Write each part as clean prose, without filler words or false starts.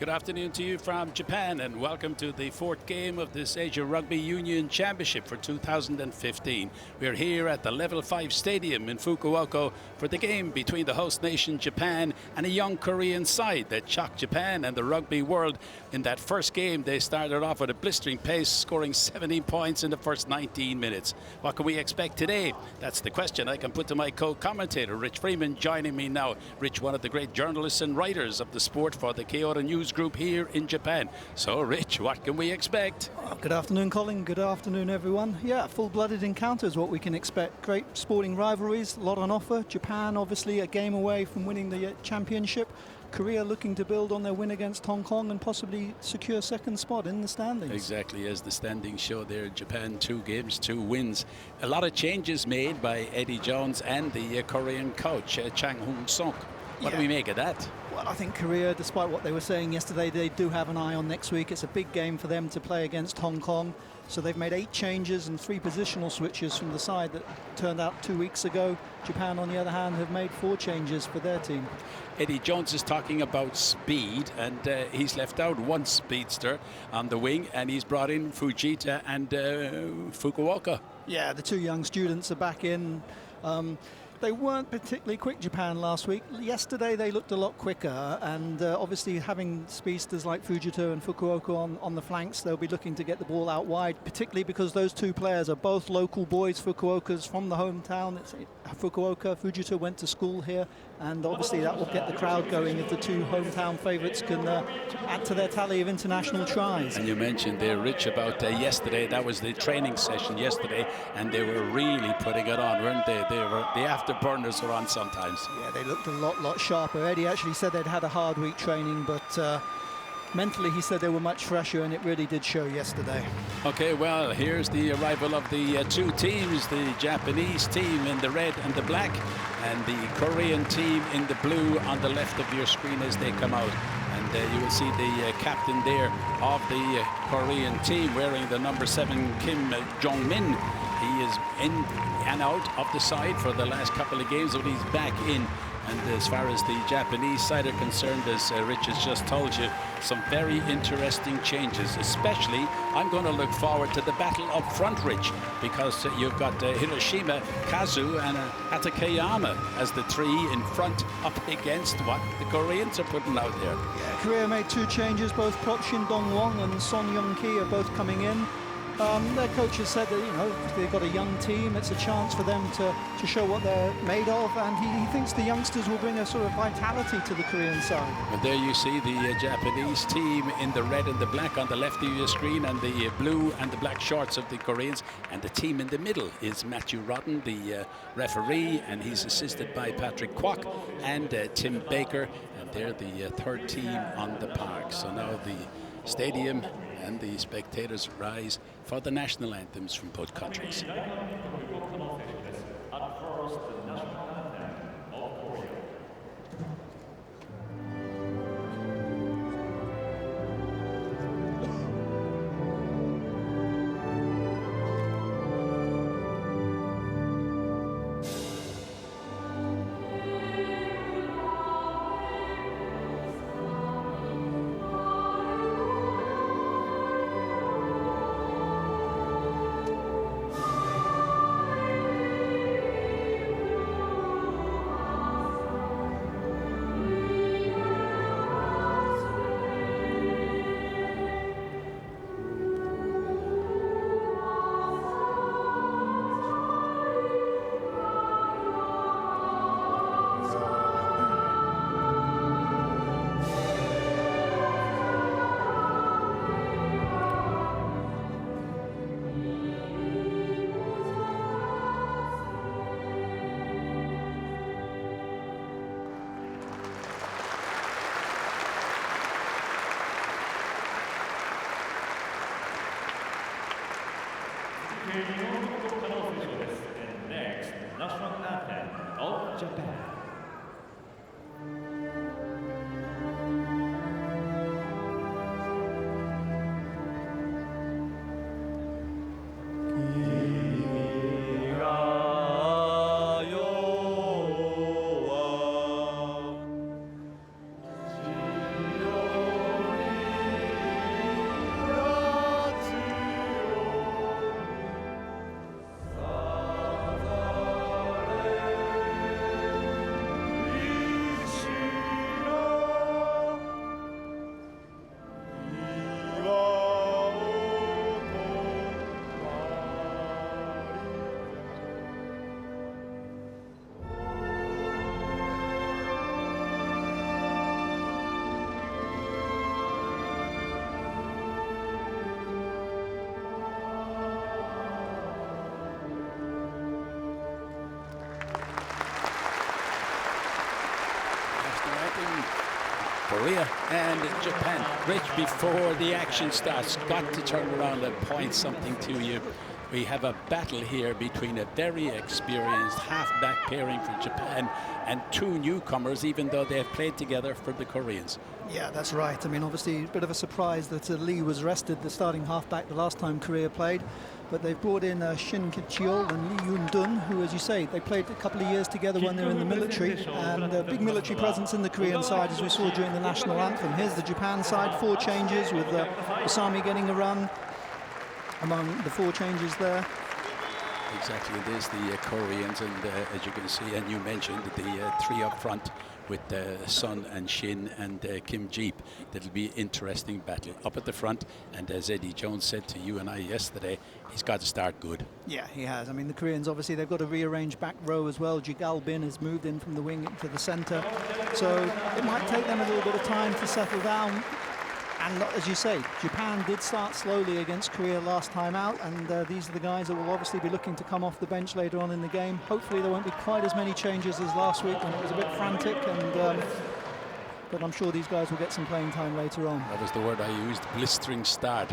Good afternoon to you from Japan, and welcome to the fourth game of this Asia Rugby Union Championship for 2015. We're here at the Level 5 Stadium in Fukuoka for the game between the host nation Japan and a young Korean side that shocked Japan and the rugby world. In that first game, they started off at a blistering pace, scoring 17 points in the first 19 minutes. What can we expect today? That's the question I can put to my co-commentator, Rich Freeman, joining me now. Rich, one of the great journalists and writers of the sport for the Kyoto News Group here in Japan. So, Rich, what can we expect? Good afternoon, Colin. Good afternoon, everyone. Yeah, full-blooded encounter is what we can expect. Great sporting rivalries, a lot on offer. Japan, obviously, a game away from winning the championship. Korea looking to build on their win against Hong Kong and possibly secure second spot in the standings. Exactly, as the standings show there, Japan 2 games, 2 wins. A lot of changes made by Eddie Jones and the Korean coach, Chang Hong-sok. What do we make of that? Well, I think Korea, despite what they were saying yesterday, they do have an eye on next week. It's a big game for them to play against Hong Kong. So they've made 8 changes and 3 positional switches from the side that turned out 2 weeks ago. Japan, on the other hand, have made 4 changes for their team. Eddie Jones is talking about speed, and he's left out one speedster on the wing, and he's brought in Fujita and Fukuoka. Yeah, the 2 young students are back in. They weren't particularly quick, Japan, last week. Yesterday they looked a lot quicker, and obviously having speedsters like Fujita and Fukuoka on the flanks, they'll be looking to get the ball out wide, particularly because those 2 players are both local boys. Fukuoka's from the hometown. It's Fukuoka. Fujita went to school here, and obviously that will get the crowd going if the 2 hometown favourites can add to their tally of international tries. And you mentioned there, Rich, about yesterday. That was the training session yesterday, and they were really putting it on, weren't they? They were the afterburners were on sometimes. Yeah, they looked a lot sharper. Eddie actually said they'd had a hard week training, but mentally he said they were much fresher, and it really did show yesterday. Okay, well, here's the arrival of the 2 teams, the Japanese team in the red and the black, and the Korean team in the blue on the left of your screen as they come out. And you will see the captain there of the Korean team wearing the number 7, Kim Jong-min. He is in and out of the side for the last couple of games, but he's back in. And as far as the Japanese side are concerned, as Rich has just told you, some very interesting changes. Especially, I'm going to look forward to the battle up front, Rich, because you've got Hiroshima, Kazu, and Hatakeyama as the 3 in front up against what the Koreans are putting out there. Yeah, Korea made 2 changes. Both Prop Shin Dong-won and Son Young-ki are both coming in. Their coach has said that, you know, they've got a young team. It's a chance for them to show what they're made of, and he thinks the youngsters will bring a sort of vitality to the Korean side. And there you see the Japanese team in the red and the black on the left of your screen, and the blue and the black shorts of the Koreans. And the team in the middle is Matthew Rodden, the referee, and he's assisted by Patrick Kwok and Tim Baker, and they're the 3rd team on the park. So now the stadium and the spectators rise for the national anthems from both countries. And next, national anthem of Japan. Korea and Japan. Rich, before the action starts, got to turn around and point something to you. We have a battle here between a very experienced half-back pairing for Japan and two newcomers, even though they have played together for the Koreans. Yeah, that's right. I mean, obviously, a bit of a surprise that Lee was rested, the starting half-back, the last time Korea played. But they've brought in Shin Ki-cheol and Lee Yoon-dun, who, as you say, they played a couple of years together when they were in the military. And a big military presence in the Korean side, as we saw during the national anthem. Here's the Japan side, 4 changes, with Osami getting a run among the 4 changes there. Exactly, there's the Koreans, and as you can see, and you mentioned the 3 up front with Sun and Shin and Kim Jeep. That'll be an interesting battle up at the front, and as Eddie Jones said to you and I yesterday, he's got to start good. Yeah, he has. I mean, the Koreans, obviously, they've got a rearranged back row as well. Jigal Bin has moved in from the wing into the centre, so it might take them a little bit of time to settle down. And as you say, Japan did start slowly against Korea last time out, and these are the guys that will obviously be looking to come off the bench later on in the game. Hopefully there won't be quite as many changes as last week when it was a bit frantic, but I'm sure these guys will get some playing time later on. That was the word I used, blistering start.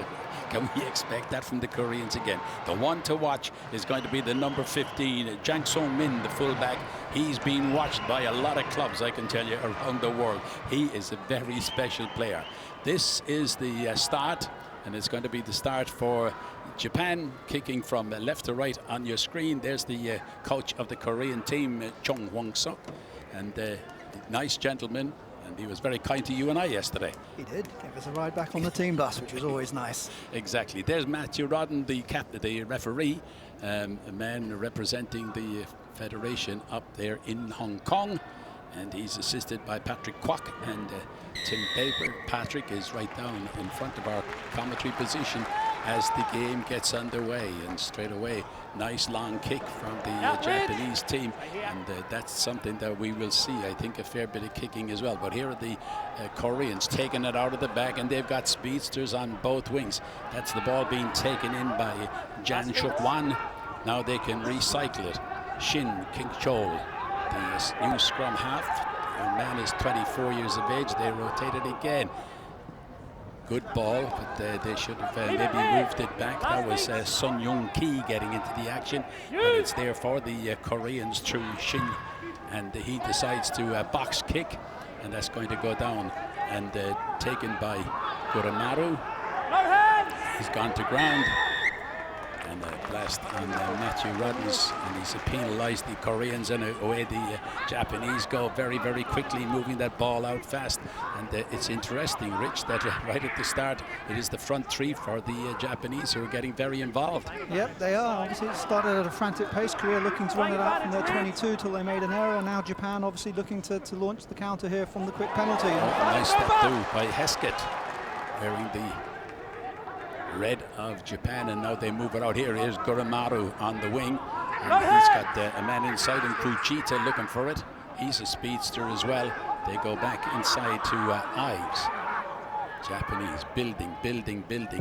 Can we expect that from the Koreans again? The one to watch is going to be the number 15, Jang Song-min, the fullback. He's been watched by a lot of clubs, I can tell you, around the world. He is a very special player. This is the start, and it's going to be the start for Japan, kicking from left to right on your screen. There's the coach of the Korean team, Chung Hwang-suk, and nice gentleman. And he was very kind to you and I yesterday. He did. Gave us a ride back on the team bus, which was always nice. Exactly. There's Matthew Rodden, the referee, a man representing the federation up there in Hong Kong. And he's assisted by Patrick Kwok and Tim Baker. Patrick is right down in front of our commentary position as the game gets underway, and straight away nice long kick from the Japanese team, and that's something that we will see, I think, a fair bit of kicking as well. But here are the Koreans taking it out of the back, and they've got speedsters on both wings. That's the ball being taken in by Jan Shuk-wan. Now they can recycle it. Shin Ki-cheol, the new scrum half. The man is 24 years of age. They rotate it again. Good ball, but they should have maybe moved it back. That was Sun Young-ki getting into the action, but it's there for the Koreans through Shin, and he decides to box kick, and that's going to go down and taken by Guramaru. He's gone to ground, and a blast on Matthew Roddens, and he's penalised the Koreans, and away the Japanese go very, very quickly, moving that ball out fast. And it's interesting, Rich, that right at the start, it is the front 3 for the Japanese who are getting very involved. Yep, they are. Obviously, it started at a frantic pace. Korea looking to run it out from their 22 till they made an error. Now Japan obviously looking to launch the counter here from the quick penalty. Oh, nice step too by Heskett, wearing the red of Japan, and now they move it out. Here is Guramaru on the wing, and he's got a man inside him, Fujita, looking for it. He's a speedster as well. They go back inside to Ives. Japanese building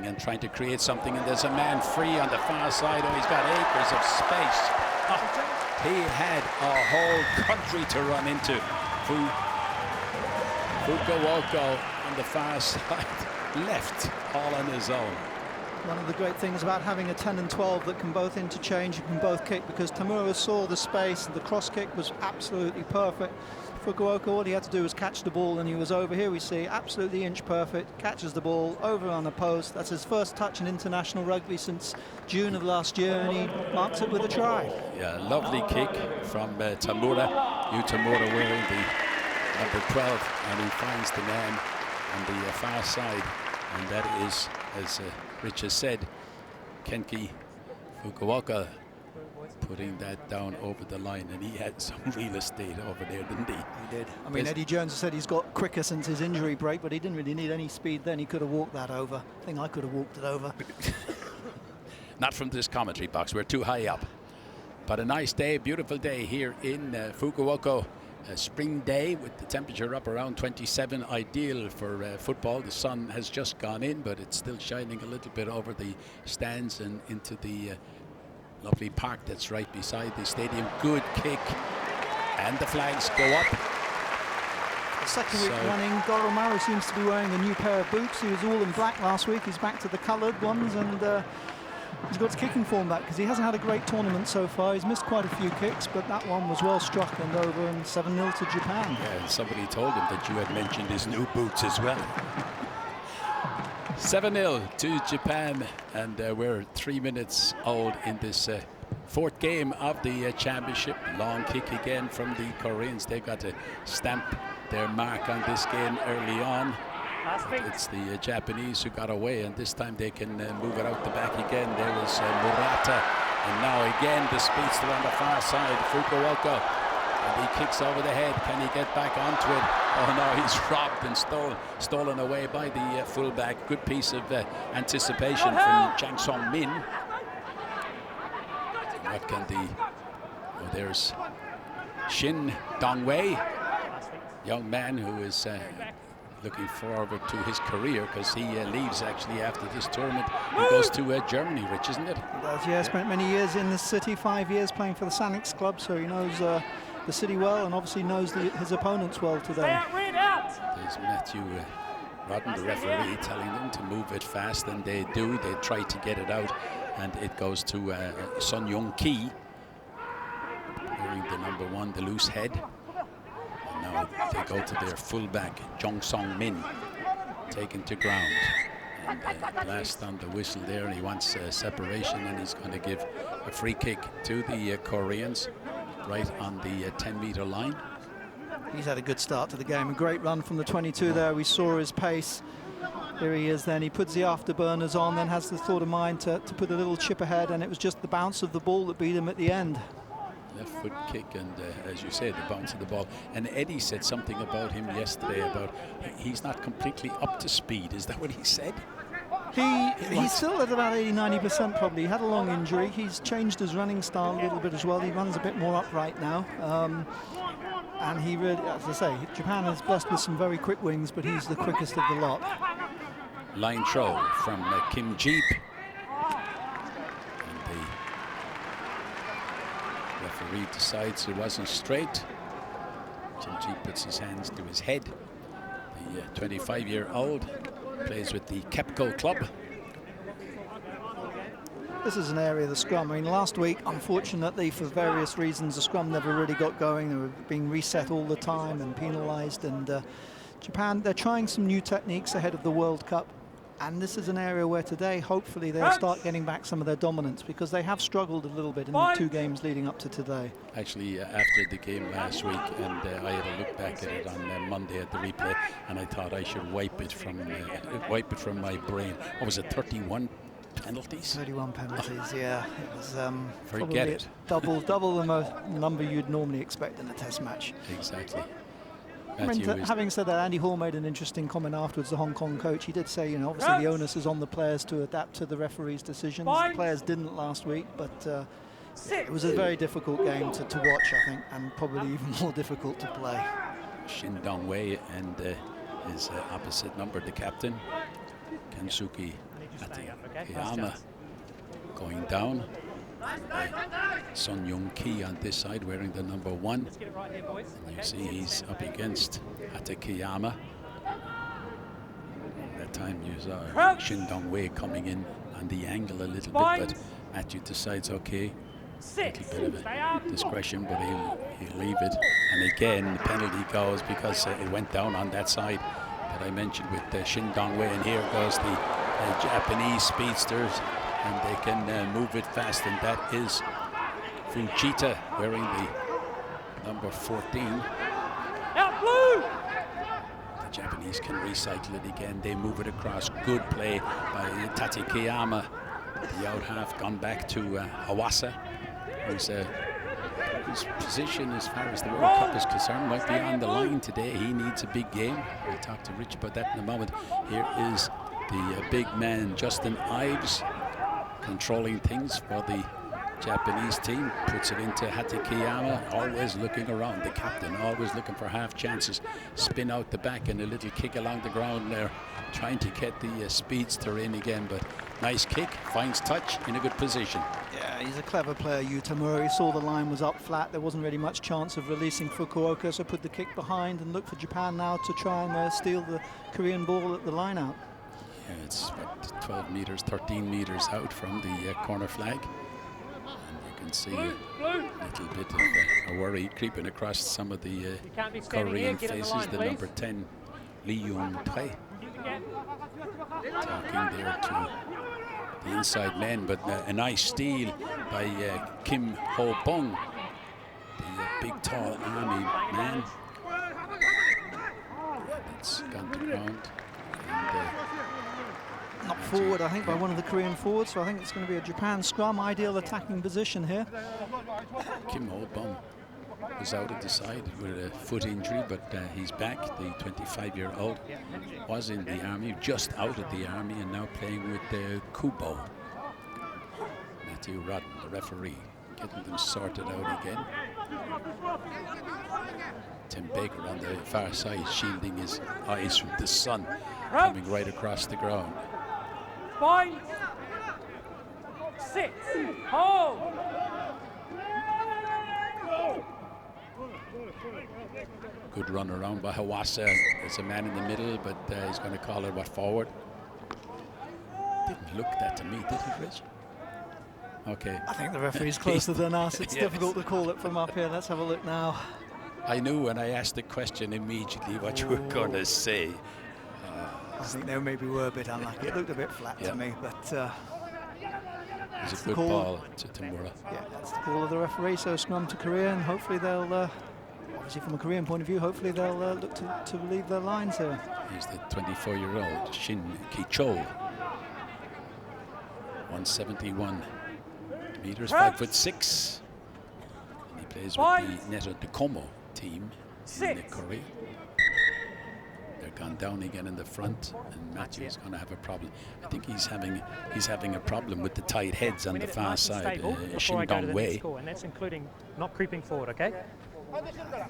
and trying to create something, and there's a man free on the far side. Oh, he's got acres of space. Oh, he had a whole country to run into. Fukuoka on the far side, left all on his own. One of the great things about having a 10 and 12 that can both interchange, you can both kick, because Tamura saw the space, the cross kick was absolutely perfect. Fukuoka, all he had to do was catch the ball, and he was over. Here we see absolutely inch perfect, catches the ball over on a post. That's his first touch in international rugby since June of last year, and he marks it with a try. Yeah, lovely kick from Tamura. Tamura wearing the number 12, and he finds the man on the far side, and that is, as Rich has said, Kenki Fukuoka, putting that down over the line, and he had some real estate over there, didn't he? He did. I mean, Eddie Jones said he's got quicker since his injury break, but he didn't really need any speed then. He could have walked that over. I think I could have walked it over. Not from this commentary box, we're too high up. But a nice day, beautiful day here in Fukuoka. A spring day with the temperature up around 27, ideal for football. The sun has just gone in, but it's still shining a little bit over the stands and into the lovely park that's right beside the stadium. Good kick, and the flags go up. second week running. Goromaru seems to be wearing a new pair of boots. He was all in black last week. He's back to the coloured ones, and he's got his kicking form back because he hasn't had a great tournament so far. He's missed quite a few kicks, but that one was well struck and over, and 7-0 to Japan. Yeah, and somebody told him that you had mentioned his new boots as well. 7-0 to Japan, and we're 3 minutes old in this fourth game of the championship. Long kick again from the Koreans. They've got to stamp their mark on this game early on. It's the Japanese who got away, and this time they can move it out the back again. There was Murata, and now again the speedster on the far side, Fukuoka, and he kicks over the head. Can he get back onto it? Oh no, he's robbed and stolen away by the fullback. Good piece of anticipation from Jang Song Min. What can the... Oh, there's Shin Dong-wei, young man who is looking forward to his career, because he leaves actually after this tournament. He goes to Germany, Rich, isn't it? He does, yeah. Spent many years in the city, 5 years playing for the Sanix club, so he knows the city well, and obviously knows his opponents well today. There's Matthew Rodden, the referee, telling them to move it fast, and they do. They try to get it out, and it goes to Sun Young Ki, wearing the number 1, the loose head. And now they go to their fullback, Jong Song Min, taken to ground. And blast on the whistle there, and he wants separation, and he's going to give a free kick to the Koreans right on the 10-meter line. He's had a good start to the game. A great run from the 22 there. We saw his pace. Here he is then. He puts the afterburners on, then has the thought of mind to put a little chip ahead, and it was just the bounce of the ball that beat him at the end. Left foot kick, and as you say, the bounce of the ball. And Eddie said something about him yesterday about he's not completely up to speed. Is that what he said? He's still at about 80-90% probably. He had a long injury. He's changed his running style a little bit as well. He runs a bit more upright now. And he really, as I say, Japan is blessed with some very quick wings, but he's the quickest of the lot. Line throw from Kim Jeep. And the referee decides it wasn't straight. Kim Jeep puts his hands to his head. The 25-year-old plays with the Kepco club. This is an area of the scrum. I mean, last week, unfortunately, for various reasons, the scrum never really got going. They were being reset all the time and penalised. And Japan, they're trying some new techniques ahead of the World Cup. And this is an area where today, hopefully, they'll start getting back some of their dominance, because they have struggled a little bit in the 2 games leading up to today. Actually, after the game last week, and I had a look back at it on Monday at the replay, and I thought I should wipe it from my brain. What was it, 31 penalties? 31 penalties, yeah. It was Forget it. double the number you'd normally expect in a test match. Exactly. I mean, having said that, Andy Hall made an interesting comment afterwards, the Hong Kong coach. He did say, you know, obviously the onus is on the players to adapt to the referee's decisions. The players didn't last week, but it was a very difficult game to watch, I think, and probably even more difficult to play. Shin Dong-wei and his opposite number, the captain, Kensuke Ateyama, going down. Sun Young Ki on this side wearing the number 1. And you see he's up against Ateyama. That time you saw Shin Dong-wei coming in on the angle a little bit, but Matthew decides, okay, a little bit of a discretion, but he'll leave it. And again, the penalty goes because it went down on that side that I mentioned with Shin Dong-wei, and here goes the Japanese speedsters, and they can move it fast, and that is Fujita wearing the number 14. Out blue! The Japanese can recycle it again. They move it across. Good play by Tateyama. The out half gone back to Hawasa, whose position as far as the World Cup is concerned might be on the line today. He needs a big game. We'll talk to Rich about that in a moment. Here is the big man, Justin Ives, controlling things for the Japanese team puts it into Hatakeyama, always looking around. The captain always looking for half chances. Spin out the back and a little kick along the ground there, trying to get the speedster in again. But nice kick, finds touch in a good position. Yeah, he's a clever player, Yutamura. He saw the line was up flat. There wasn't really much chance of releasing Fukuoka, so put the kick behind and look for Japan now to try and steal the Korean ball at the line out. Yeah, it's about 12 meters, 13 meters out from the corner flag. And you can see a little bit of a worry creeping across some of the Korean faces. The number 10, Lee Yoon-tae, talking there to the inside men, but a nice steal by Kim Ho-bong, the big tall army man. It's gone to ground. And, knocked forward, I think, by one of the Korean forwards, so I think it's going to be a Japan scrum. Ideal attacking position here. Kim Ho-bong was out at the side with a foot injury, but he's back. The 25-year-old was in the army, just out of the army, and now playing with Kubo. Matthew Rodden, the referee, getting them sorted out again. Tim Baker on the far side, shielding his eyes from the sun, coming right across the ground. 5, 6, hold. Good run around by Hawasa. There's a man in the middle, but he's going to call it forward. Didn't look that to me, did he, Rich? Okay. I think the referee's closer than us. It's difficult to call it from up here. Let's have a look now. I knew when I asked the question immediately what you were going to say. I think they maybe were a bit unlucky. It looked a bit flat to me, but it's a good ball to Tamura. Yeah, that's the call of the referee. So scrum to Korea, and hopefully they'll, obviously from a Korean point of view, hopefully they'll look to relieve their lines here. He's the 24-year-old Shin Ki-chol, 171 meters, 5'6". He plays with the Neto Dukomo team in Korea. They're gone down again in the front, and Matthew is going to have a problem. I think he's having a problem with the tight heads on the far side. Shin Dong-wei. And that's including not creeping forward, okay?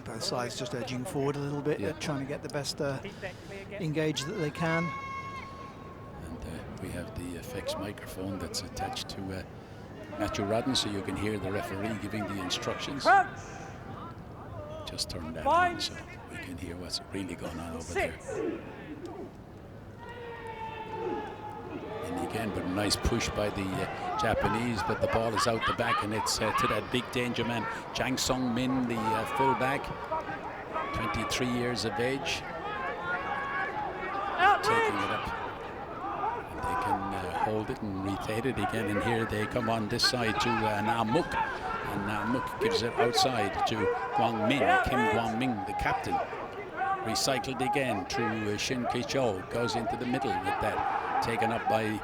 Both sides just edging forward a little bit, trying to get the best engage that they can. And we have the effects microphone that's attached to Matthew Rodden, so you can hear the referee giving the instructions. Just turn that on so we can hear what's really going on over there. And again, but a nice push by the Japanese, but the ball is out the back, and it's to that big danger man, Jang Sung-min, the fullback, 23 years of age, taking it up. And they can hold it and retain it again, and here they come on this side to Namuk. And Namuk gives it outside to Gwang-min, Kim Gwang-min, the captain. Recycled again through Shin Ki-chol, goes into the middle with that. Taken up by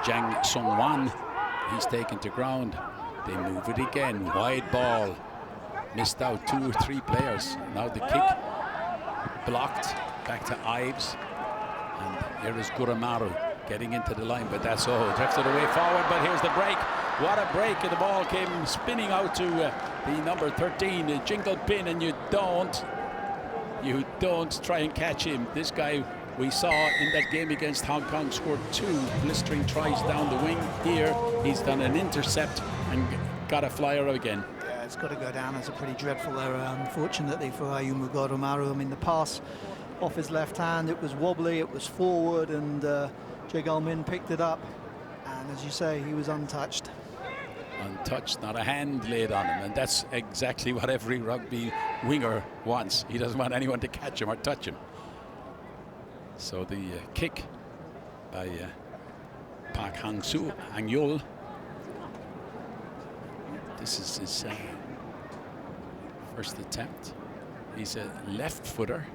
Jang Sung-wan. He's taken to ground. They move it again, wide ball. Missed out 2 or 3 players. Now the kick blocked, back to Ives. And here is Guramaru getting into the line, but that's all. Drifted away forward, but here's the break. What a break, and the ball came spinning out to the number 13, Jingle Pin, and you don't try and catch him. This guy we saw in that game against Hong Kong scored 2 blistering tries down the wing. Here he's done an intercept and got a flyer again. Yeah, it's got to go down as a pretty dreadful error, unfortunately, for Ayumu Goromaru. I mean, the pass off his left hand, it was wobbly, it was forward, and Jae Min picked it up, and as you say, he was untouched. Untouched, not a hand laid on him, and that's exactly what every rugby winger wants. He doesn't want anyone to catch him or touch him. So the kick by Park Hang-yul. This is his first attempt. He's a left footer.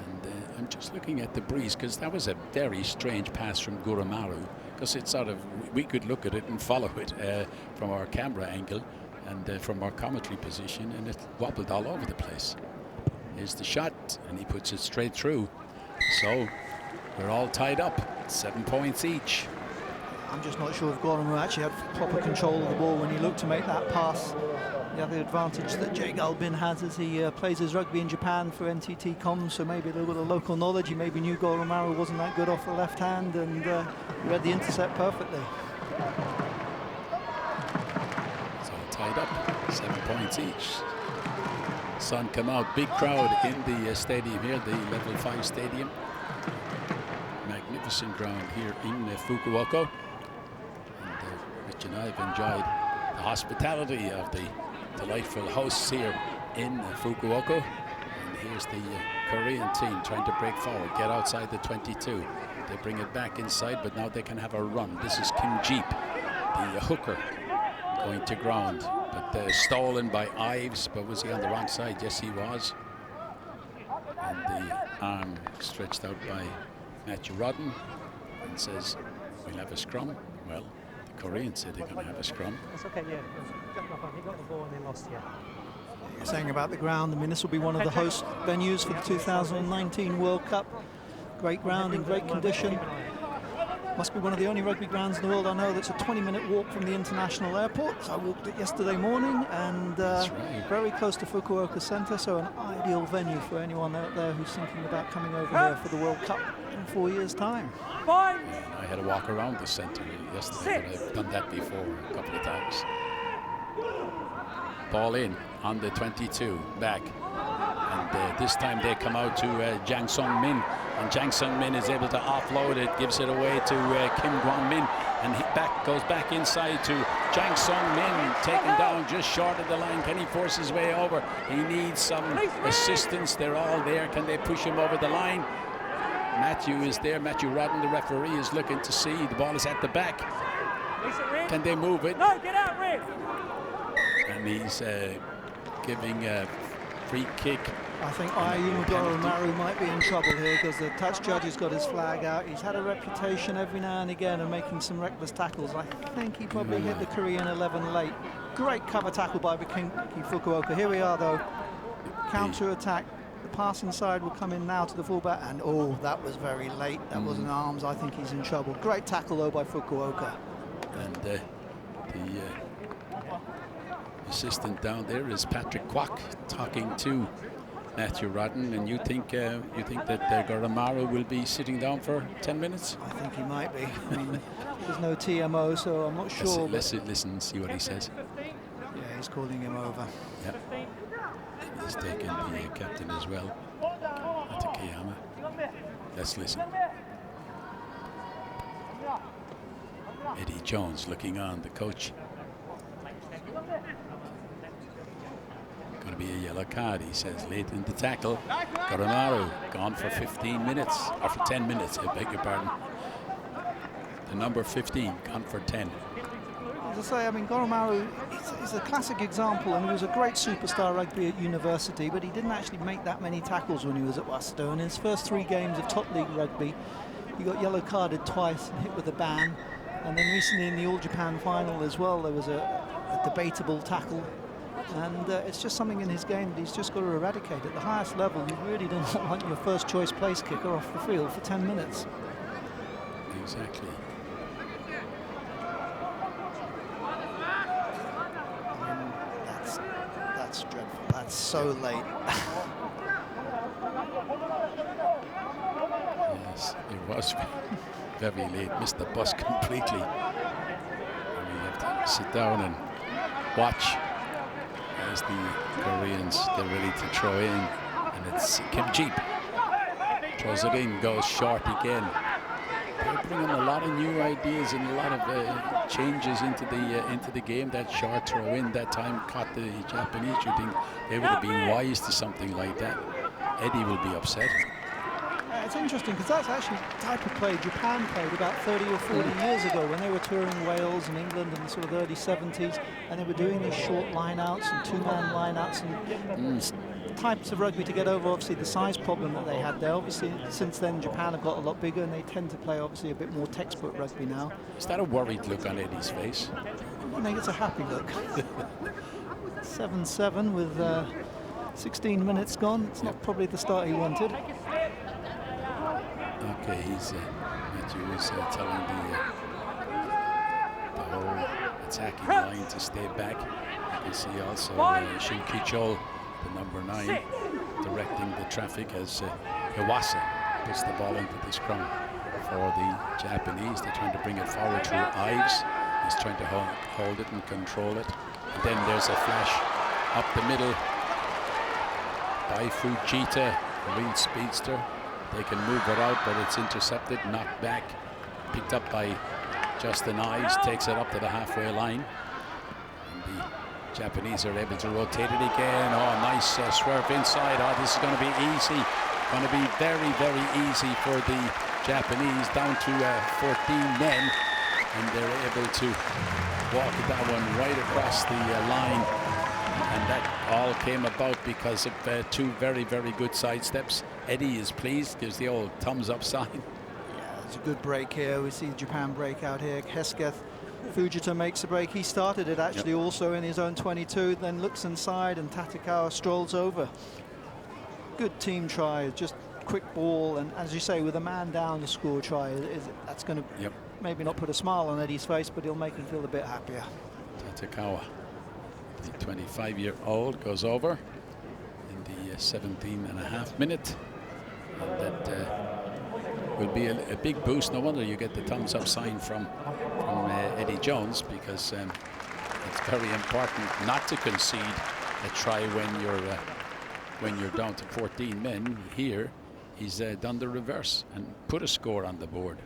And I'm just looking at the breeze, because that was a very strange pass from Guramaru. Because it's sort of, we could look at it and follow it from our camera angle and from our commentary position, and it wobbled all over the place. Here's the shot, and he puts it straight through. So we're all tied up, 7 points each. I'm just not sure if Goromaru actually had proper control of the ball when he looked to make that pass. The other advantage that Jay Galbin has is he plays his rugby in Japan for NTT Comms, so maybe a little bit of local knowledge. He maybe knew Goromaru wasn't that good off the left hand, and he read the intercept perfectly. So tied up, 7 points each. Sun come out, big crowd in the stadium here, the level 5 stadium. Magnificent ground here in Fukuoka. And Rich and I have enjoyed the hospitality of the delightful hosts here in Fukuoka. And here's the Korean team trying to break forward, get outside the 22. They bring it back inside, but now they can have a run. This is Kim Jeep, the hooker, going to ground, but stolen by Ives. But was he on the wrong side? Yes, he was. And the arm stretched out by Matthew Rodden, and says, we'll have a scrum. Well, the Koreans said they're going to have a scrum. It's okay, yeah. He got the ball and they lost, yeah. You're saying about the ground, I mean, this will be one of the host venues for the 2019 World Cup. Great ground in great condition. Must be one of the only rugby grounds in the world I know that's a 20-minute walk from the international airport. I walked it yesterday morning, and very close to Fukuoka Centre, so an ideal venue for anyone out there who's thinking about coming over here for the World Cup in 4 years' time. I had a walk around the centre yesterday, but I've done that before a couple of times. Ball in on the 22, back. And this time they come out to Jang Sung Min, and Jang Sung Min is able to offload it, gives it away to Kim Gwang Min, and he goes back inside to Jang Sung Min, taken down just short of the line. Can he force his way over? He needs some assistance. They're all there. Can they push him over the line? Matthew is there. Matthew Rodden, the referee, is looking to see. The ball is at the back. Can they move it? No, get out, Rick! And he's giving a free kick. I think Ayumu Goromaru might be in trouble here because the touch judge has got his flag out. He's had a reputation every now and again of making some reckless tackles. I think he probably hit the Korean 11 late. Great cover tackle by Bukinki Fukuoka. Here we are though. Counter attack. The pass inside will come in now to the fullback, and oh, that was very late. That wasn't arms. I think he's in trouble. Great tackle though by Fukuoka. And the assistant down there is Patrick Kwok talking to Matthew Rodden, and you think that Goromaru will be sitting down for 10 minutes? I think he might be. I mean, there's no TMO, so I'm not sure. Let's listen and see what he says. Yeah, he's calling him over. Yeah. He's taken the captain as well, Takayama. Let's listen. Eddie Jones looking on, the coach. Going to be a yellow card, he says, late in the tackle. Goromaru gone for 15 minutes, or for 10 minutes, I beg your pardon. The number 15 gone for 10. As I say, I mean, Goromaru is a classic example, and he was a great superstar rugby at university, but he didn't actually make that many tackles when he was at Worcester. In his first 3 games of top league rugby, he got yellow carded twice and hit with a ban. And then recently in the All Japan final as well, there was a debatable tackle. And it's just something in his game that he's just got to eradicate. At the highest level, you really don't want your first choice place kicker off the field for 10 minutes. Exactly. That's dreadful. That's so late. Yes, it was very late. Missed the bus completely. And we have to sit down and watch as the Koreans get ready to throw in. And it's Kim Jeep. Throws it in, goes short again. They're bringing a lot of new ideas and a lot of changes into the game. That short throw in that time caught the Japanese. You think they would have been wise to something like that. Eddie will be upset. It's interesting because that's actually the type of play Japan played about 30 or 40 years ago when they were touring Wales and England in the sort of early 70s, and they were doing these short line-outs and 2-man line-outs and types of rugby to get over obviously the size problem that they had there. Obviously since then Japan have got a lot bigger and they tend to play obviously a bit more textbook rugby now. Is that a worried look on Eddie's face? I think it's a happy look. 7-7 with 16 minutes gone. It's not probably the start he wanted. Okay, he's Matthew is telling the whole attacking line to stay back. You can see also Shin Ki-chol, the number 9, directing the traffic as Iwasa puts the ball into the scrum for the Japanese. They're trying to bring it forward through Ives. He's trying to hold it and control it. And then there's a flash up the middle by Fujita, Marine speedster. They can move it out, but it's intercepted, knocked back, picked up by Justin Ives, takes it up to the halfway line. And the Japanese are able to rotate it again. Oh, nice swerve inside. Oh, this is going to be easy. Going to be very, very easy for the Japanese, down to 14 men. And they're able to walk that one right across the line. And that all came about because of 2 very, very good sidesteps. Eddie is pleased, gives the old thumbs up sign. Yeah, there's a good break here. We see Japan break out here. Hesketh, Fujita makes the break. He started it actually also in his own 22, then looks inside and Tatekawa strolls over. Good team try, just quick ball, and as you say, with a man down, the score try, that's going to maybe not put a smile on Eddie's face, but he'll make him feel a bit happier. Tatekawa, the 25-year-old, goes over in the 17.5 minute. And that will be a big boost. No wonder you get the thumbs up sign from Eddie Jones, because it's very important not to concede a try when you're down to 14 men. Here, he's done the reverse and put a score on the board.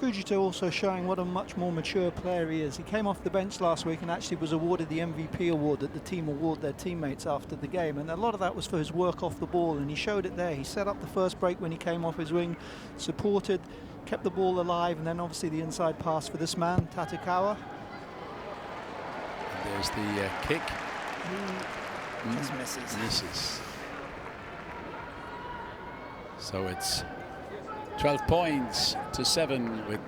Fujita also showing what a much more mature player he is. He came off the bench last week and actually was awarded the MVP award that the team award their teammates after the game, and a lot of that was for his work off the ball, and he showed it there. He set up the first break when he came off his wing, supported, kept the ball alive, and then obviously the inside pass for this man, Tatekawa. And there's the kick. Just misses. So it's 12 points to 7 with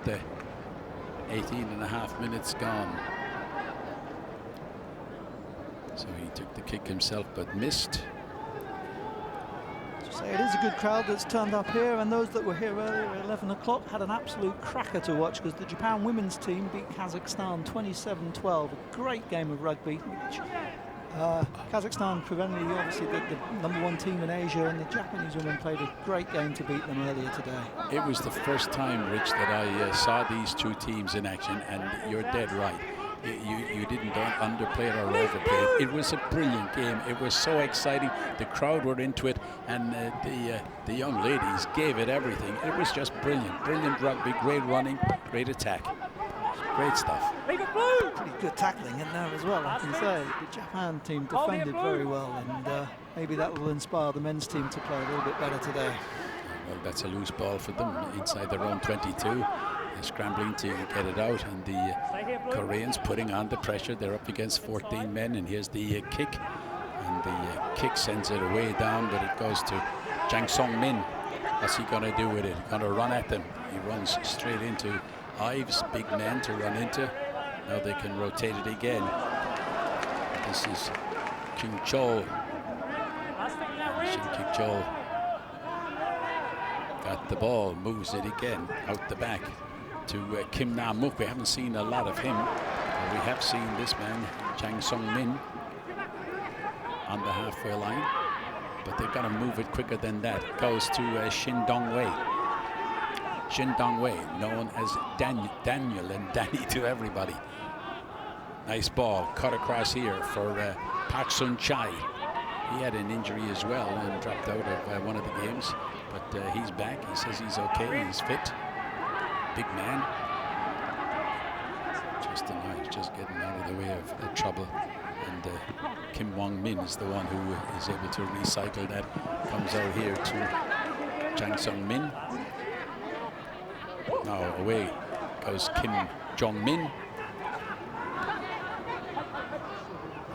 18.5 minutes gone. So he took the kick himself but missed. So it is a good crowd that's turned up here, and those that were here earlier at 11 o'clock had an absolute cracker to watch, because the Japan women's team beat Kazakhstan 27-12. A great game of rugby, which Kazakhstan perennially obviously the number 1 team in Asia, and the Japanese women played a great game to beat them earlier today. It was the first time, Rich, that I saw these 2 teams in action, and you're dead right. You didn't underplay it or overplay it. It was a brilliant game. It was so exciting. The crowd were into it, and the young ladies gave it everything. It was just brilliant. Brilliant rugby, great running, great attack. Great stuff. Pretty good tackling in there as well, I can say. The Japan team defended very well, and maybe that will inspire the men's team to play a little bit better today. Well, that's a loose ball for them inside their own 22. They're scrambling to get it out, and the Koreans putting on the pressure. They're up against 14 men, and here's the kick. And the kick sends it way down, but it goes to Jang Song-min. What's he going to do with it? Going to run at them. He runs straight into Ives, big men to run into. Now they can rotate it again. This is King Chol. Shin Ki-chol got the ball, moves it again out the back to Kim Na-mook. We haven't seen a lot of him. We have seen this man, Jang Song-min, on the halfway line, but they've got to move it quicker than that. It goes to Shin Dong-wei. Shin Dong-wei, known as Daniel and Danny to everybody. Nice ball, cut across here for Park Sun-chai. He had an injury as well and dropped out of one of the games, but he's back. He says he's okay, he's fit. Big man. Justin Ives just getting out of the way of trouble. And Kim Wong-min is the one who is able to recycle that. Comes out here to Jang Sung-min. Now away goes Kim Jong-min.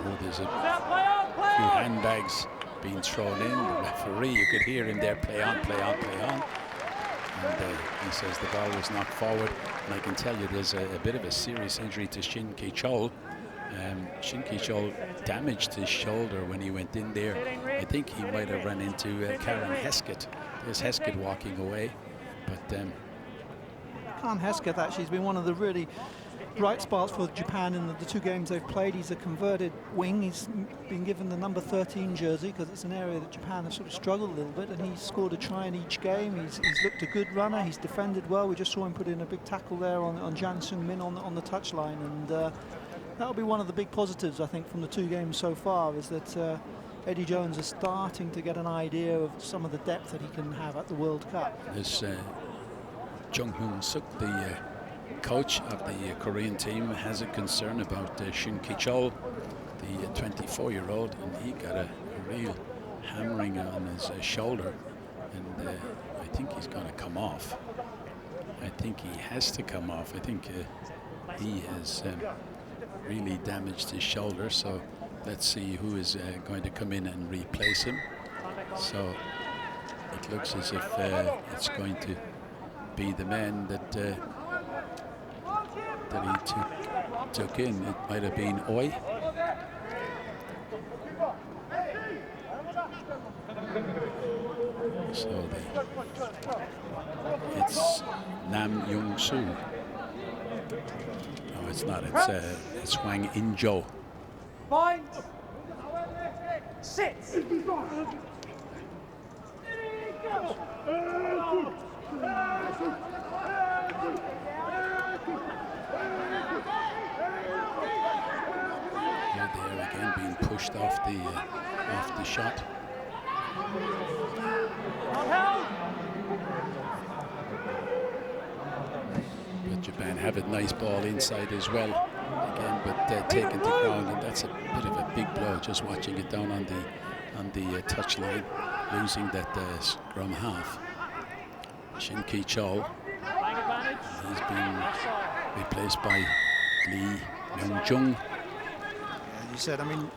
Oh, there's a few handbags being thrown in. The referee, you could hear him there, play on, play on, play on. And he says the ball was knocked forward. And I can tell you there's a bit of a serious injury to Shin Ki-chol. Shin Ki-chol damaged his shoulder when he went in there. I think he might have run into Karen Hesketh. There's Hesketh walking away. But Karen Hesketh actually has been one of the really bright spots for Japan in the 2 games they've played. He's a converted wing. He's been given the number 13 jersey because it's an area that Japan have sort of struggled a little bit, and he's scored a try in each game. He's looked a good runner. He's defended well. We just saw him put in a big tackle there on Jan Sung-min on the touchline, and that'll be one of the big positives, I think, from the 2 games so far, is that Eddie Jones is starting to get an idea of some of the depth that he can have at the World Cup. This Jung Hyun-suk, the coach of the Korean team, has a concern about Shin Ki-chol, the 24-year-old, and he got a real hammering on his shoulder, and I think he's going to come off. I think he has to come off. I think he has really damaged his shoulder, so let's see who is going to come in and replace him. So it looks as if it's going to be the man that he took in. It might have been Oi. So it's Nam Young-soo. No, it's not. It's Hwang In-jo. Bind. Sit. There again, being pushed off the shot. But Japan have a nice ball inside as well again, but taken to ground, and that's a bit of a big blow. Just watching it down on the touchline, losing that scrum half. Shin Ki-chol, he's been replaced by Lee Myung-jung. As you said, I mean,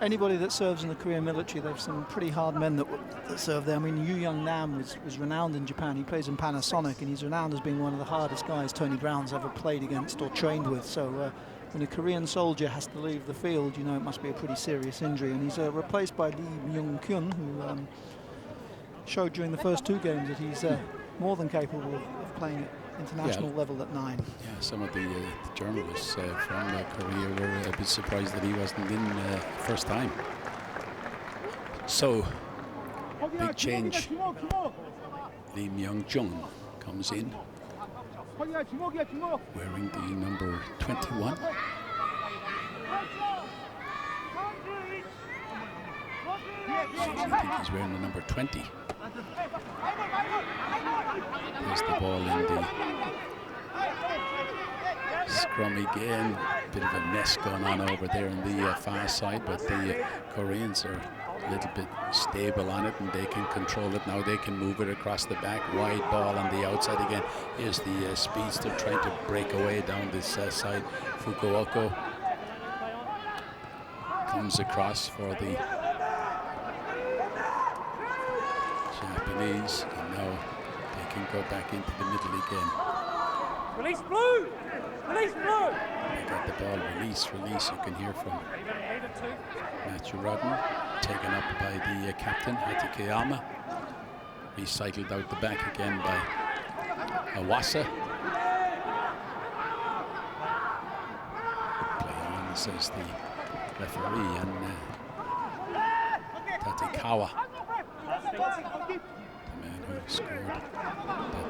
anybody that serves in the Korean military, there's some pretty hard men that serve there. I mean, Yu Young-nam was renowned in Japan. He plays in Panasonic, and he's renowned as being one of the hardest guys Tony Brown's ever played against or trained with. So when a Korean soldier has to leave the field, you know it must be a pretty serious injury. And he's replaced by Lee Myung-kyun, who showed during the first 2 games that he's more than capable of playing at international level at 9. Yeah, some of the journalists from Korea were a bit surprised that he wasn't in first time. So, big change. Lee Myung-jung comes in, wearing the number 21. I think he's wearing the number 20. There's the ball in the scrum again. Bit of a mess going on over there on the far side, but the Koreans are a little bit stable on it, and they can control it now. They can move it across the back. Wide ball on the outside again. Here's the speedster trying to break away down this side. Fukuoka comes across for the Japanese, and now they can go back into the middle again. Release blue! Release blue! They got the ball, release, you can hear from Matthew Rodden, taken up by the captain, Hatakeyama. Recycled out the back again by Awasa. Play on, says the referee, and Tatekawa, the man who scored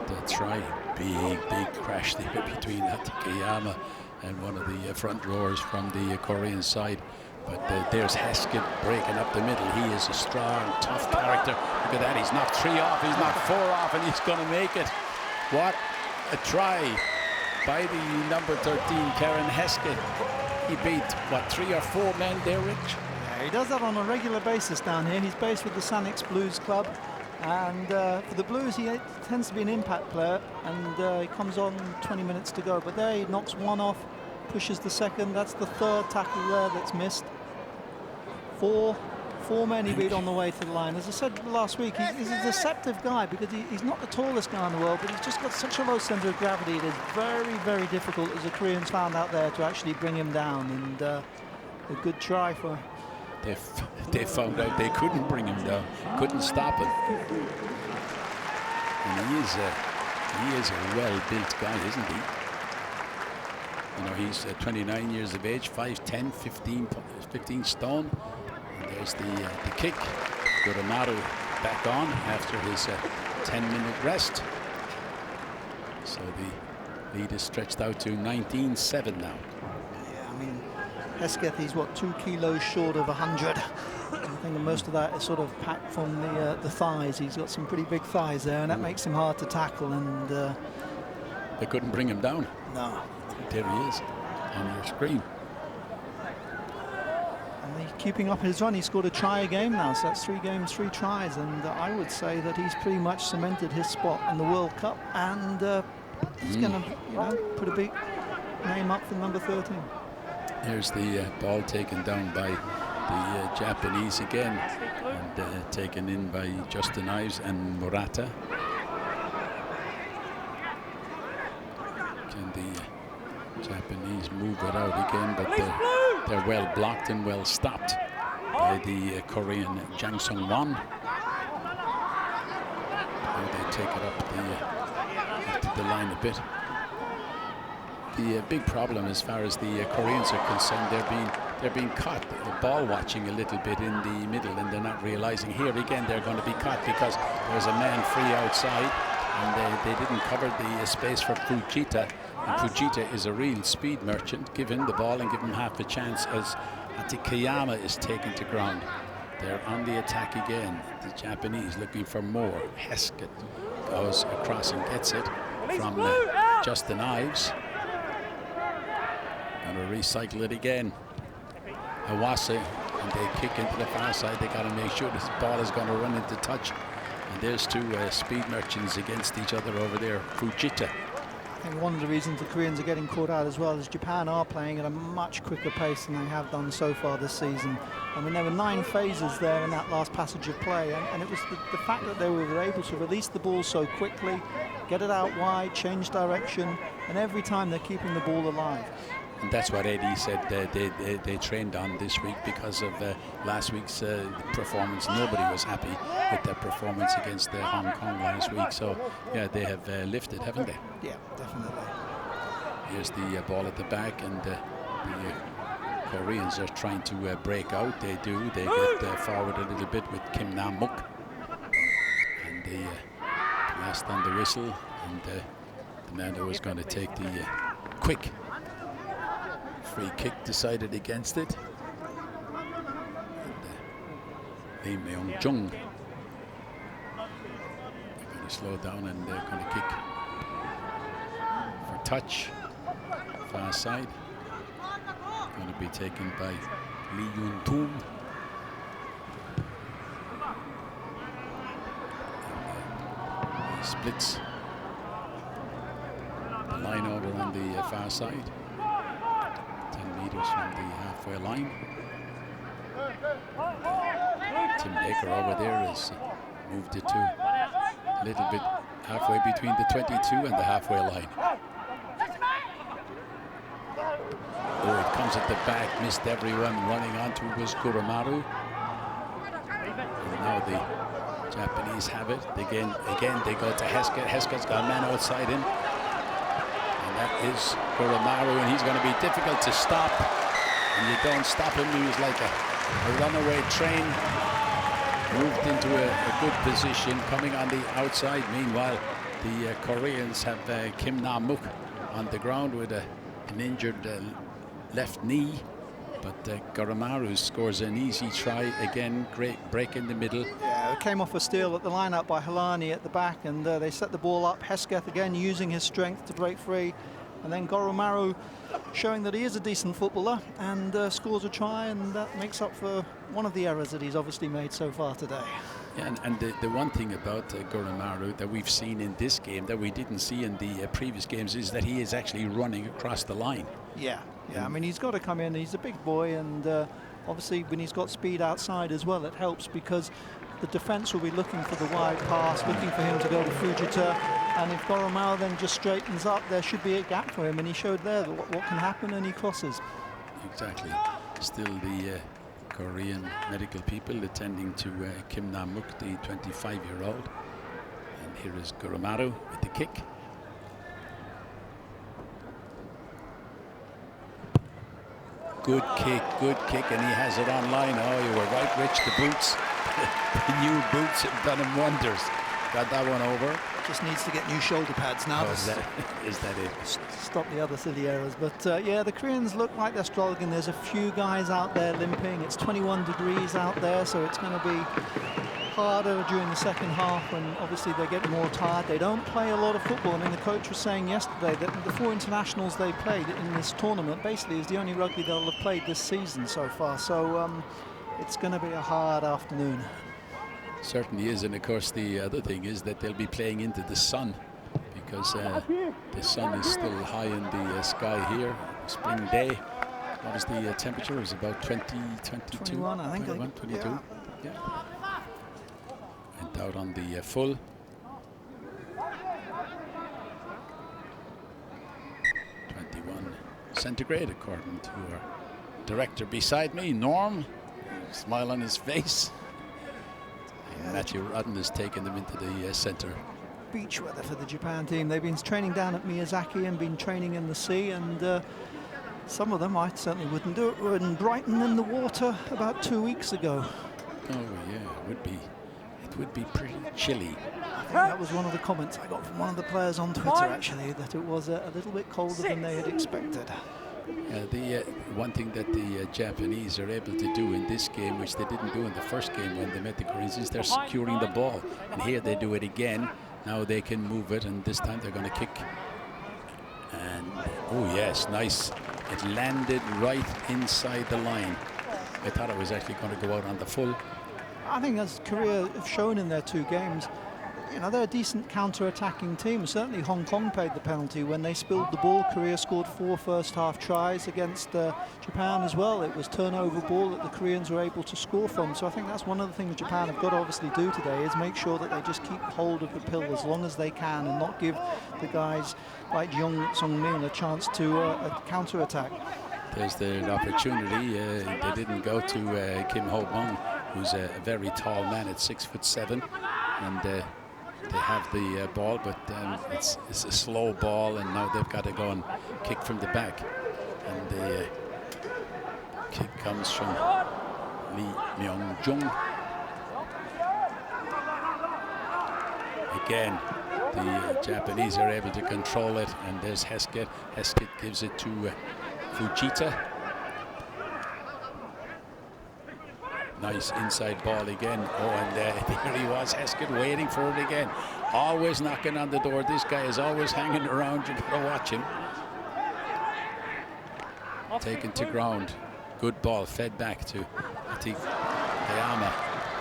that try. Big crash there between Hatakeyama and one of the front rowers from the Korean side. But there's Heskett breaking up the middle. He is a strong, tough character. Look at that, he's knocked 3 off, he's knocked 4 off, and he's going to make it. What a try by the number 13, Karen Heskett. He beat, what, 3 or 4 men there, Rich? Yeah, he does that on a regular basis down here. He's based with the Sanix Blues Club. And for the Blues, he tends to be an impact player, and he comes on 20 minutes to go. But there he knocks 1 off, pushes the second. That's the 3rd tackle there that's missed. 4 men he beat on the way to the line. As I said last week, he's a deceptive guy because he's not the tallest guy in the world, but he's just got such a low center of gravity. It is very, very difficult, as the Koreans found out there, to actually bring him down. And a good try for... They found out they couldn't bring him down, couldn't stop it. And he is a well-built guy, isn't he? You know, he's 29 years of age, 5'10", 15 stone. And there's the kick. Goromaru back on after his 10-minute rest. So the lead is stretched out to 19-7 now. Yeah, I mean, Hesketh, he's what, 2 kilos short of 100. I think most of that is sort of packed from the thighs. He's got some pretty big thighs there, and that makes him hard to tackle. And they couldn't bring him down. No. There he is on your screen. And he's keeping up his run. He scored a try a game now, so that's 3 games, 3 tries. And I would say that he's pretty much cemented his spot in the World Cup, and he's going to, you know, put a big name up for number 13. Here's the ball taken down by the Japanese again, and taken in by Justin Ives and Murata. Can the Japanese move it out again, but they're well blocked and well stopped by the Korean Jang Sung-won. They take it up to the line a bit. The big problem, as far as the Koreans are concerned, they're being caught ball watching a little bit in the middle, and they're not realizing here again they're going to be caught because there's a man free outside, and they didn't cover the space for Fujita. And Fujita is a real speed merchant. Give him the ball and give him half a chance as Atikayama is taken to ground. They're on the attack again. The Japanese looking for more. Hesketh goes across and gets it from Justin Ives. Going to recycle it again. Awase, and they kick into the far side. They got to make sure this ball is going to run into touch. And there's 2 speed merchants against each other over there. Fujita. I think one of the reasons the Koreans are getting caught out as well is Japan are playing at a much quicker pace than they have done so far this season. I mean, there were 9 phases there in that last passage of play, and it was the fact that they were able to release the ball so quickly, get it out wide, change direction, and every time they're keeping the ball alive. And that's what Eddie said they trained on this week because of last week's performance. Nobody was happy with their performance against Hong Kong last week. So, yeah, they have lifted, haven't they? Yeah, definitely. Here's the ball at the back, and the Koreans are trying to break out. They do. They get forward a little bit with Kim Nam-muk. And the last on the whistle, and the man who was going to take the quick free kick decided against it. Lee Myung-jung. They're going to slow down, and they're going to kick for touch. Far side. Going to be taken by Lee Yun-tum. He splits the line over on the far side. 10 meters from the halfway line. Tim Baker over there has moved it to a little bit halfway between the 22 and the halfway line. Oh, it comes at the back, missed everyone. Running onto it was Goromaru. And now the Japanese have it. Again they go to Hesketh. Hesketh's got a man outside him. And that is Goromaru, and he's going to be difficult to stop. And you don't stop him. He was like a runaway train. Moved into a good position, coming on the outside. Meanwhile, the Koreans have Kim Nam-muk on the ground with an injured left knee. But Goromaru scores an easy try again. Great break in the middle. Yeah, it came off a steal at the line-up by Halani at the back, and they set the ball up. Hesketh again using his strength to break free. And then Goromaru showing that he is a decent footballer, and scores a try, and that makes up for one of the errors that he's obviously made so far today. Yeah, and the one thing about Goromaru that we've seen in this game that we didn't see in the previous games is that he is actually running across the line. Yeah, I mean, he's got to come in. He's a big boy, and obviously when he's got speed outside as well, it helps because the defence will be looking for the wide pass, looking for him to go to Fujita. And if Goromaru then just straightens up, there should be a gap for him, and he showed there what can happen, and he crosses. Exactly. Still the Korean medical people attending to Kim Nam-muk, the 25-year-old. And here is Goromaru with the kick. good kick, and he has it online. Oh, you were right, Rich. The boots, the new boots have done him wonders. Got that one over. Just needs to get new shoulder pads now. Oh, is that it? Stop the other silly errors. But yeah, the Koreans look like they're struggling. There's a few guys out there limping. It's 21 degrees out there, so it's going to be harder during the second half when obviously they get more tired. They don't play a lot of football. I mean, the coach was saying yesterday that the 4 internationals they played in this tournament basically is the only rugby they'll have played this season so far. So it's going to be a hard afternoon. Certainly is, and of course the other thing is that they'll be playing into the sun because the sun is still high in the sky here. Spring day. What is the temperature? It was about 22? 21, I think. 21, 22. Yeah. Went out on the full. 21 centigrade, according to our director beside me, Norm. Smile on his face. Matthew Rudden has taken them into the centre. Beach weather for the Japan team. They've been training down at Miyazaki and been training in the sea, and some of them, I certainly wouldn't do it, were in Brighton in the water about 2 weeks ago. Oh yeah, it would be pretty chilly. I think that was one of the comments I got from one of the players on Twitter, actually, that it was a little bit colder than they had expected. The one thing that the Japanese are able to do in this game, which they didn't do in the first game when they met the Koreans, is they're securing the ball. And here they do it again. Now they can move it, and this time they're going to kick. And, oh yes, nice. It landed right inside the line. I thought it was actually going to go out on the full. I think as Korea have shown in their 2 games, you know, they're a decent counter-attacking team. Certainly Hong Kong paid the penalty when they spilled the ball. Korea scored 4 first-half tries against Japan as well. It was turnover ball that the Koreans were able to score from. So I think that's one of the things Japan have got to obviously do today, is make sure that they just keep hold of the pill as long as they can and not give the guys like Jeong Sung-min a chance to counter-attack. There's the opportunity. They didn't go to Kim Ho-bong, who's a very tall man at 6'7", and they have the ball, but it's a slow ball, and now they've got to go and kick from the back. And the kick comes from Lee Myung-jung. Again, the Japanese are able to control it, and there's Hesketh. Hesketh gives it to Fujita. Nice inside ball again. Oh, and there he was, Hesketh, waiting for it again. Always knocking on the door. This guy is always hanging around. You gotta watch him. Taken to ground. Good ball, fed back to Atik Kayama.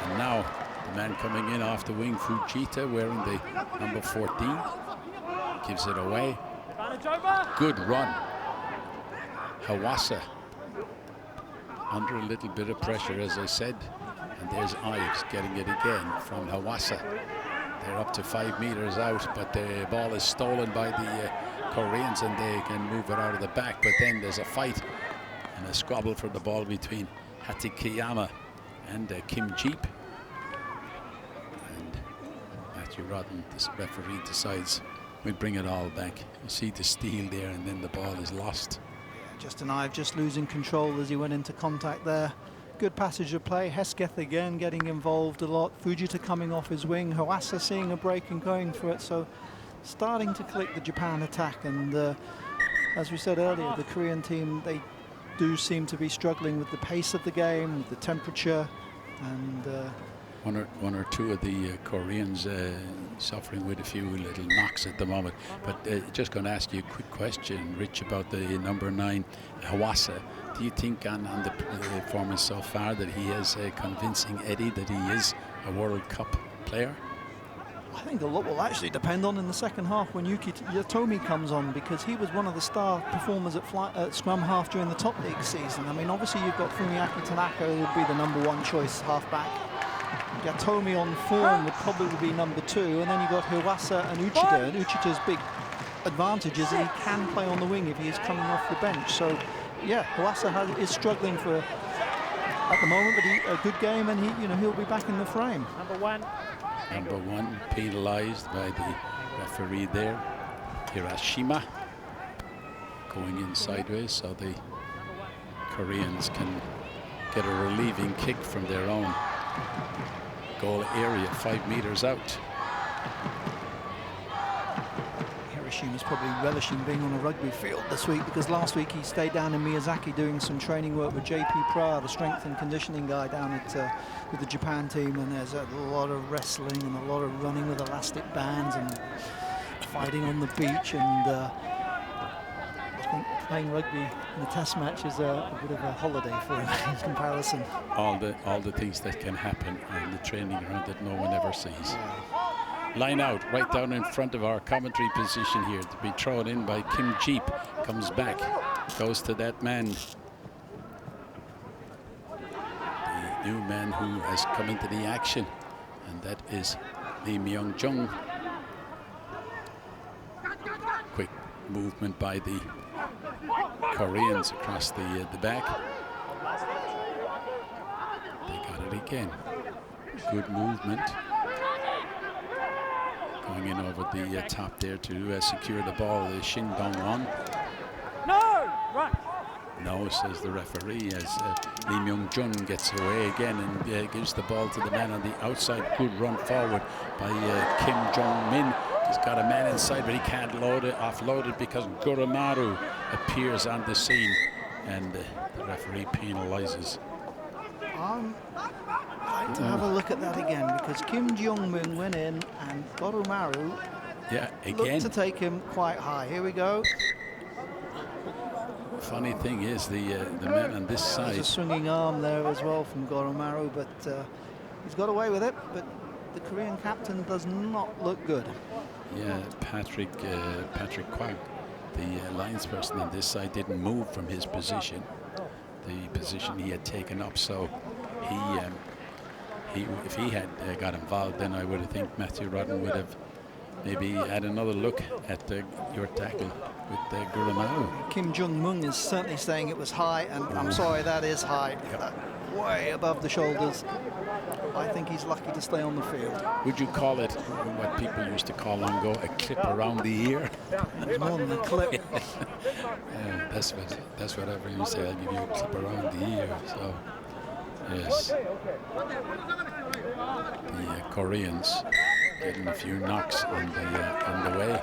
And now the man coming in off the wing, Fujita, wearing the number 14. Gives it away. Good run. Hawassa under a little bit of pressure, as I said, and there's Ives getting it again from Hawassa. They're up to 5 meters out, but the ball is stolen by the Koreans, and they can move it out of the back. But then there's a fight and a squabble for the ball between Hatikiyama and Kim Jeep. And Matthew Rodden, this referee, decides we'll bring it all back. You see the steal there, and then the ball is lost. Just an Ive just losing control as he went into contact there. Good passage of play. Hesketh again getting involved a lot. Fujita coming off his wing. Hawassa seeing a break and going for it. So starting to click the Japan attack. And as we said earlier, the Korean team, they do seem to be struggling with the pace of the game, with the temperature. And one or two of the Koreans suffering with a few little knocks at the moment. But just going to ask you a quick question, Rich, about the number 9, Hawassa. Do you think on the performance so far that he is convincing Eddie that he is a World Cup player? I think a lot will actually depend on in the second half when Yuki Yatomi comes on, because he was one of the star performers at scrum half during the top league season. I mean, obviously you've got Fumiaki Tanaka, who would be the number 1 choice halfback. Yatomi on form would probably be number 2, and then you've got Hawassa and Uchida. And Uchida's big advantage is that he can play on the wing if he is coming off the bench. So, yeah, Hawassa is struggling at the moment, but a good game, and he'll be back in the frame. Number 1 penalised by the referee there, Hirashima, going in sideways. So the Koreans can get a relieving kick from their own goal area, 5 meters out. Hiroshima's probably relishing being on a rugby field this week, because last week he stayed down in Miyazaki doing some training work with JP Pryor, the strength and conditioning guy down at with the Japan team, and there's a lot of wrestling and a lot of running with elastic bands and fighting on the beach, and I think playing rugby in a test match is a bit of a holiday for him in comparison. All the things that can happen on the training ground that no one ever sees. Line out right down in front of our commentary position here, to be thrown in by Kim Jeep. Comes back, goes to that man, the new man who has come into the action, and that is Lee Myung-jung. Quick movement by the Koreans across the back. They got it again. Good movement. Going in over the top there to secure the ball. Shin Dong-won. No! Right. No, says the referee, as Lee Myung-jun gets away again and gives the ball to the man on the outside. Good run forward by Kim Jong-min. He's got a man inside, but he can't offload it because Guramaru appears on the scene, and the referee penalizes. I'd like to have a look at that again, because Kim Jong-min went in and Goromaru looked to take him quite high. Here we go. Funny thing is, the man on this side. There's a swinging arm there as well from Goromaru, but he's got away with it. But the Korean captain does not look good. Yeah, Patrick Kwak, the linesperson on this side, didn't move from his position, the position he had taken up. So if he had got involved, then I would have think Matthew Rodden would have maybe had another look at your tackle with Guramaru. Kim Jong-mun is certainly saying it was high, and I'm sorry, that is high. Yep. Way above the shoulders. I think he's lucky to stay on the field. Would you call it what people used to call long ago a clip around the ear? It's more than a clip. Yeah, that's what everyone say. I'll give you a clip around the ear. So yes, the Koreans getting a few knocks on the way.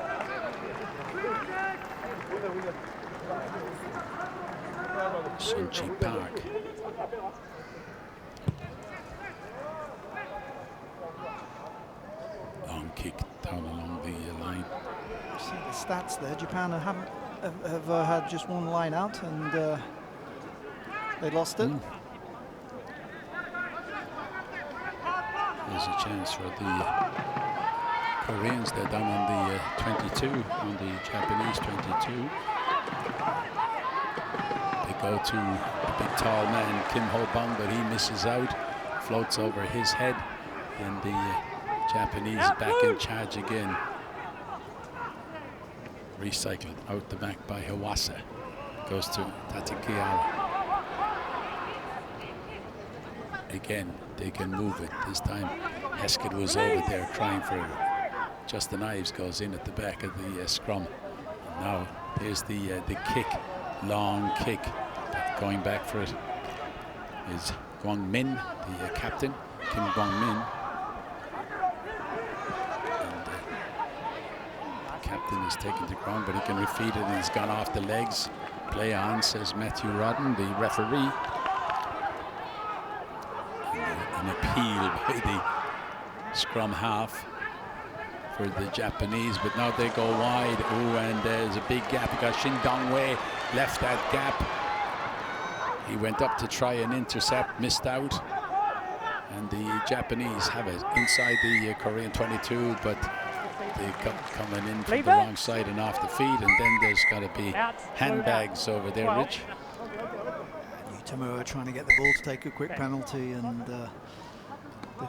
Sunchi Park. Long kick down along the line. See the stats there. Japan have had just one line out, and they lost it. There's a chance for the Koreans. They're down on the 22, on the Japanese 22. They go to the big tall man, Kim Ho-bang, but he misses out. Floats over his head, and the Japanese back in charge again. Recycled out the back by Hawasa. Goes to Tatakiawa. Again, they can move it. This time, Heskett was over there trying for it. Justin Ives goes in at the back of the scrum. And now there's the kick, long kick. But going back for it is Gwang Min, the captain, Kim Gwang Min. And the captain is taken to ground, but he can refeed it, and he's gone off the legs. Play on, says Matthew Rodden, the referee. An appeal by the scrum half for the Japanese, but now they go wide. Oh, and there's a big gap because Shin Dong-wei left that gap. He went up to try and intercept, missed out, and the Japanese have it inside the Korean 22, but they coming in from the wrong side and off the feed, and then there's got to be handbags over there, Rich. Tamura trying to get the ball to take a quick penalty, and the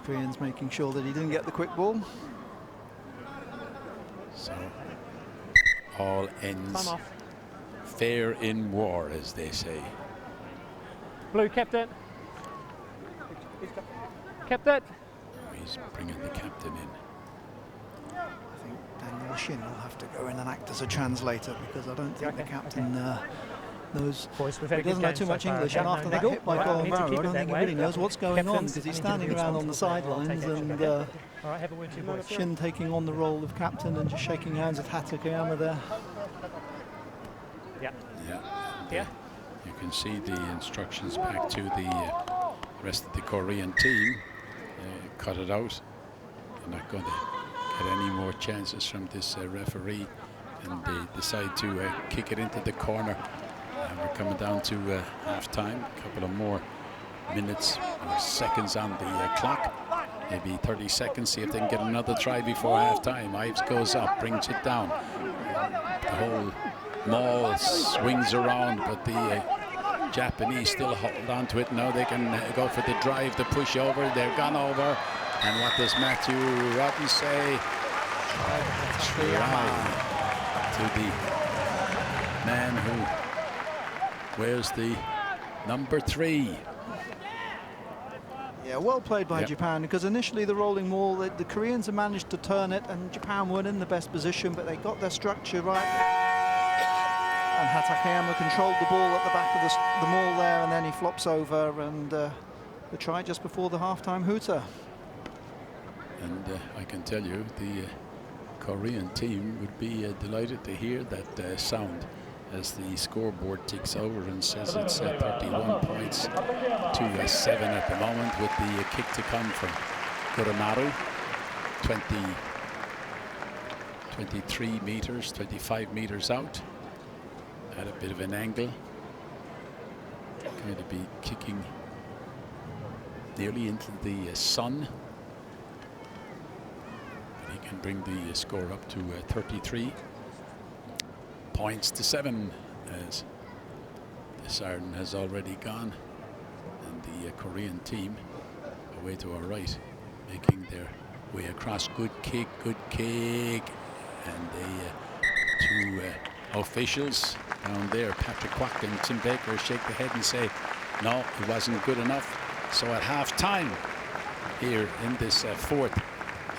Koreans making sure that he didn't get the quick ball. So all ends fair in war, as they say. Blue captain. Captain. He's bringing the captain in. I think Daniel Shin will have to go in and act as a translator, because I don't think the captain knows. Boys, we've He had a good doesn't know game too so much far. English, Yeah, and no after that niggle. hit by Right, Colin we need to Barrow, keep I it don't that think he way. really knows what's going on, Captains, because he's I need to be standing around on the responsible for that. sidelines I'll take and action. All right, have a word to you, boys. Shin taking on the role of captain and just shaking hands with Hatakeyama there. Yeah. Yeah. Yeah. You can see the instructions back to the rest of the Korean team. Cut it out. They're not going to get any more chances from this referee, and they decide to kick it into the corner. We're coming down to half time. A couple of more minutes or seconds on the clock. Maybe 30 seconds, see if they can get another try before half time. Ives goes up, brings it down. The whole maul swings around, but the Japanese still hold on to it. Now they can go for the drive, the push over. They've gone over. And what does Matthew Rotten say? Try to the man who wears the number 3. Yeah, well played by Yep. Japan, because initially the rolling maul, the Koreans have managed to turn it, and Japan weren't in the best position, but they got their structure right. And Hatakeyama controlled the ball at the back of the maul there, and then he flops over, and the try just before the halftime hooter. And I can tell you, the Korean team would be delighted to hear that sound as the scoreboard ticks over and says it's 31 points to 7 at the moment, with the kick to come from Kuramaru. 23 meters, 25 meters out at a bit of an angle. Going to be kicking nearly into the sun. But he can bring the score up to 33 points to 7, as the siren has already gone, and the Korean team away to our right, making their way across. Good kick, and the two officials down there, Patrick Kwok and Tim Baker, shake the head and say no, it wasn't good enough. So at half time here in this fourth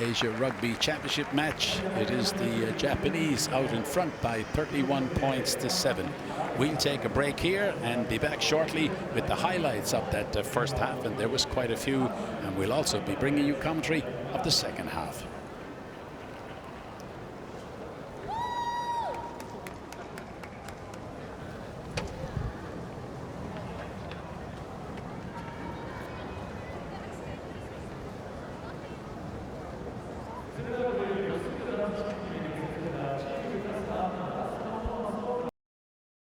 Asia Rugby Championship match, it is the Japanese out in front by 31 points to 7. We'll take a break here and be back shortly with the highlights of that first half, and there was quite a few, and we'll also be bringing you commentary of the second half.